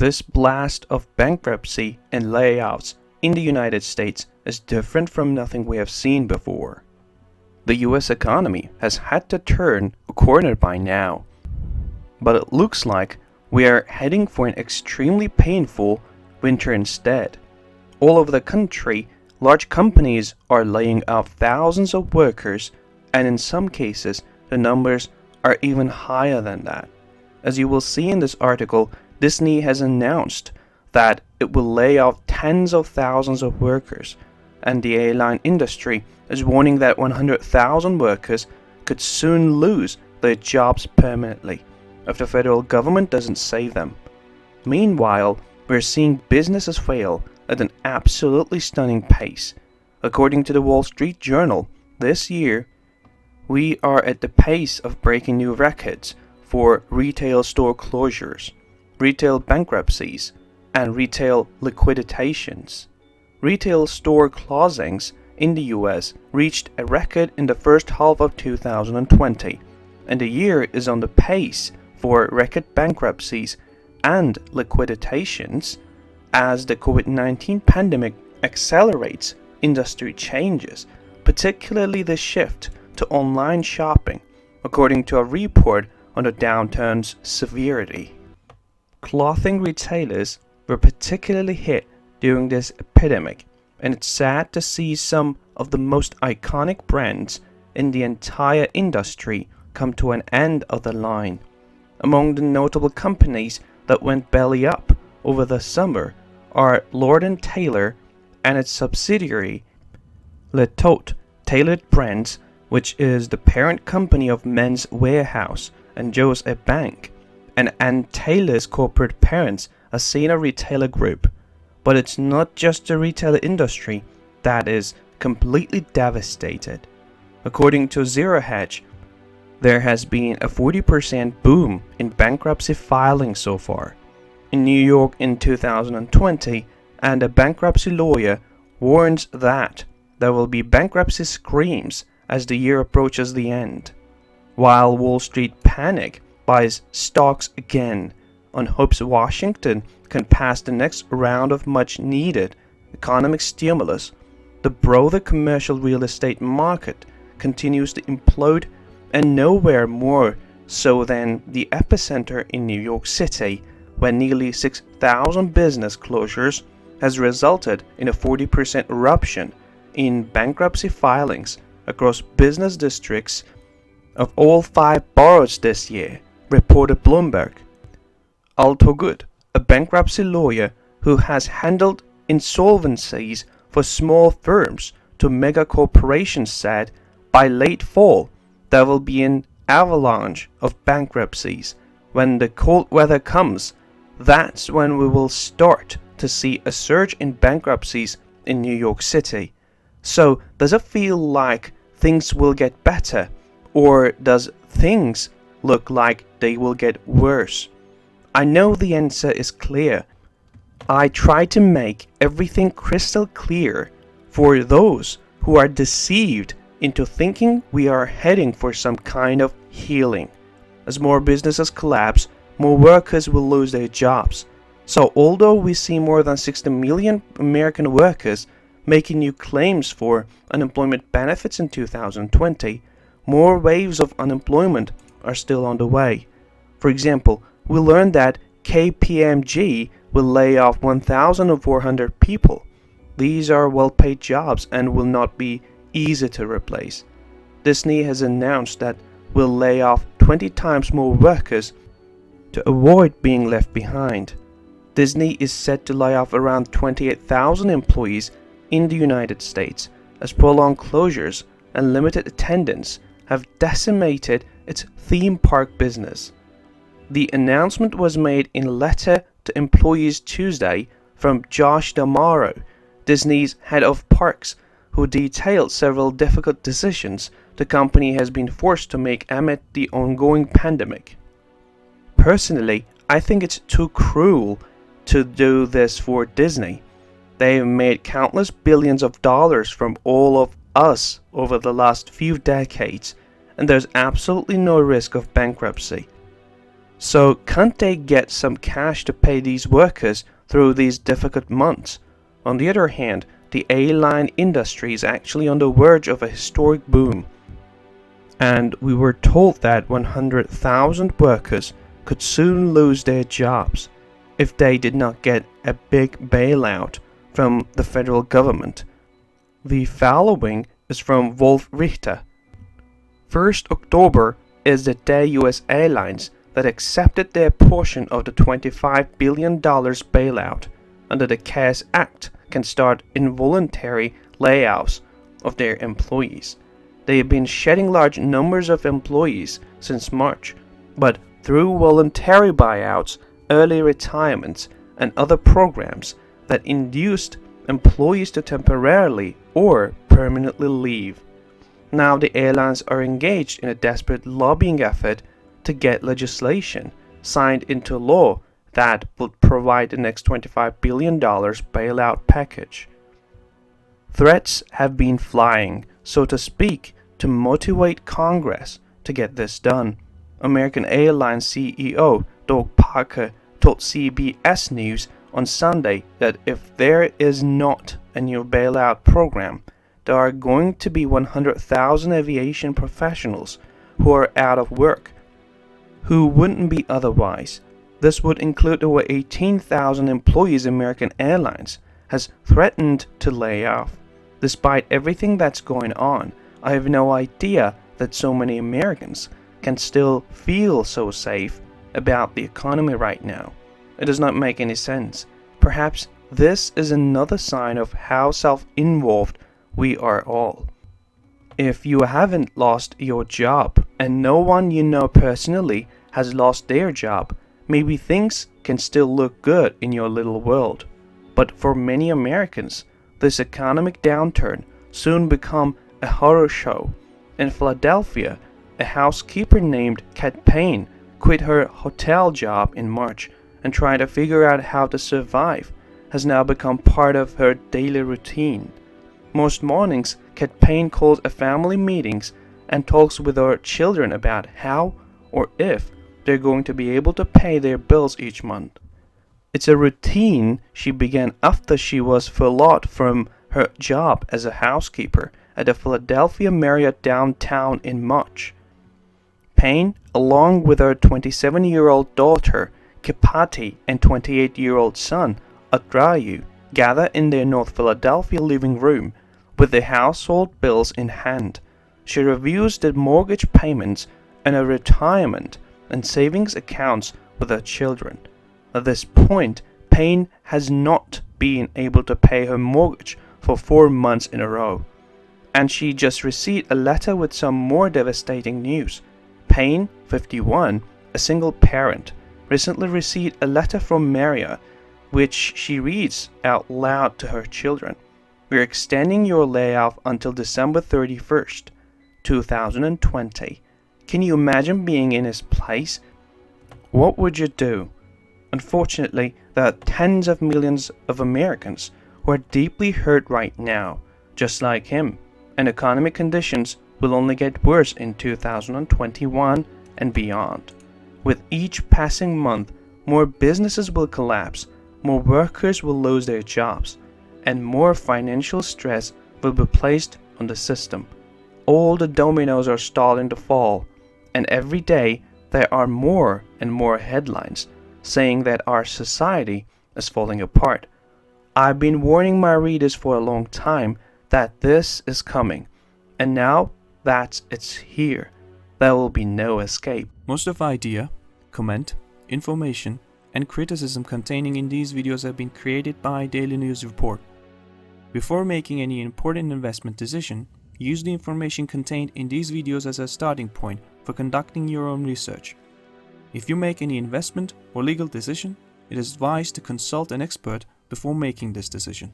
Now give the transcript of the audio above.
This blast of bankruptcy and layoffs in the United States is different from nothing we have seen before. The US economy has had to turn a corner by now, but it looks like we are heading for an extremely painful winter instead. All over the country, large companies are laying off thousands of workers, and in some cases, the numbers are even higher than that. As you will see in this article, Disney has announced that it will lay off tens of thousands of workers, and the airline industry is warning that 100,000 workers could soon lose their jobs permanently if the federal government doesn't save them. Meanwhile, we're seeing businesses fail at an absolutely stunning pace. According to the Wall Street Journal, this year, we are at the pace of breaking new records for retail store closures, retail bankruptcies, and retail liquidations. Retail store closings in the US reached a record in the first half of 2020, and the year is on the pace for record bankruptcies and liquidations as the COVID-19 pandemic accelerates industry changes, particularly the shift to online shopping, according to a report on the downturn's severity. Clothing retailers were particularly hit during this epidemic, and it's sad to see some of the most iconic brands in the entire industry come to an end of the line. Among the notable companies that went belly up over the summer are Lord & Taylor and its subsidiary Le Tote Tailored Brands, which is the parent company of Men's Warehouse and Joe's a Bank, and Ann Taylor's corporate parents, Ascena Retailer Group. But it's not just the retail industry that is completely devastated. According to Zero Hedge, there has been a 40% boom in bankruptcy filing so far in New York in 2020, and a bankruptcy lawyer warns that there will be bankruptcy screams as the year approaches the end, while Wall Street panic buys stocks again on hopes Washington can pass the next round of much-needed economic stimulus. The broader commercial real estate market continues to implode, and nowhere more so than the epicenter in New York City, where nearly 6,000 business closures has resulted in a 40% eruption in bankruptcy filings across business districts of all 5 boroughs this year, reported Bloomberg. Alto Good, a bankruptcy lawyer who has handled insolvencies for small firms to mega corporations, said by late fall there will be an avalanche of bankruptcies. When the cold weather comes, that's when we will start to see a surge in bankruptcies in New York City. So, does it feel like things will get better, or does things look like they will get worse? I know the answer is clear. I try to make everything crystal clear for those who are deceived into thinking we are heading for some kind of healing. As more businesses collapse, more workers will lose their jobs. So although we see more than 60 million American workers making new claims for unemployment benefits in 2020, more waves of unemployment are still on the way. For example, we learned that KPMG will lay off 1,400 people. These are well-paid jobs and will not be easy to replace. Disney has announced that will lay off 20 times more workers to avoid being left behind. Disney is set to lay off around 28,000 employees in the United States, as prolonged closures and limited attendance have decimated its theme park business. The announcement was made in a letter to employees Tuesday from Josh D'Amaro, Disney's head of parks, who detailed several difficult decisions the company has been forced to make amid the ongoing pandemic. Personally, I think it's too cruel to do this for Disney. They have made countless billions of dollars from all of us over the last few decades, and there's absolutely no risk of bankruptcy. So can't they get some cash to pay these workers through these difficult months? On the other hand, the airline industry is actually on the verge of a historic boom. And we were told that 100,000 workers could soon lose their jobs if they did not get a big bailout from the federal government. The following is from Wolf Richter. 1st October is the day US airlines that accepted their portion of the $25 billion bailout under the CARES Act can start involuntary layoffs of their employees. They have been shedding large numbers of employees since March, but through voluntary buyouts, early retirements, and other programs that induced employees to temporarily or permanently leave. Now the airlines are engaged in a desperate lobbying effort to get legislation signed into law that would provide the next $25 billion bailout package. Threats have been flying, so to speak, to motivate Congress to get this done. American Airlines CEO Doug Parker told CBS News on Sunday that if there is not a new bailout program, there are going to be 100,000 aviation professionals who are out of work, who wouldn't be otherwise. This would include over 18,000 employees American Airlines has threatened to lay off. Despite everything that's going on, I have no idea that so many Americans can still feel so safe about the economy right now. It does not make any sense. Perhaps this is another sign of how self-involved we are all. If you haven't lost your job and no one you know personally has lost their job, maybe things can still look good in your little world. But for many Americans, this economic downturn soon become a horror show. In Philadelphia, a housekeeper named Kat Payne quit her hotel job in March and trying to figure out how to survive has now become part of her daily routine. Most mornings, Kat Payne calls a family meetings and talks with her children about how or if they're going to be able to pay their bills each month. It's a routine she began after she was furloughed from her job as a housekeeper at the Philadelphia Marriott downtown in March. Payne, along with her 27-year-old daughter, Kipati, and 28-year-old son, Adrayu, gather in their North Philadelphia living room with their household bills in hand. She reviews the mortgage payments and her retirement and savings accounts with her children. At this point, Payne has not been able to pay her mortgage for 4 months in a row. And she just received a letter with some more devastating news. Payne, 51, a single parent, recently received a letter from Maria, which she reads out loud to her children. We're extending your layoff until December 31st, 2020. Can you imagine being in his place? What would you do? Unfortunately, there are tens of millions of Americans who are deeply hurt right now, just like him, and economic conditions will only get worse in 2021 and beyond. With each passing month, more businesses will collapse, more workers will lose their jobs, and more financial stress will be placed on the system. All the dominoes are starting to fall, and every day there are more and more headlines saying that our society is falling apart. I've been warning my readers for a long time that this is coming, and now that it's here, there will be no escape. Most of the idea, comment, information, and criticism containing in these videos have been created by Daily News Report. Before making any important investment decision, use the information contained in these videos as a starting point for conducting your own research. If you make any investment or legal decision, it is advised to consult an expert before making this decision.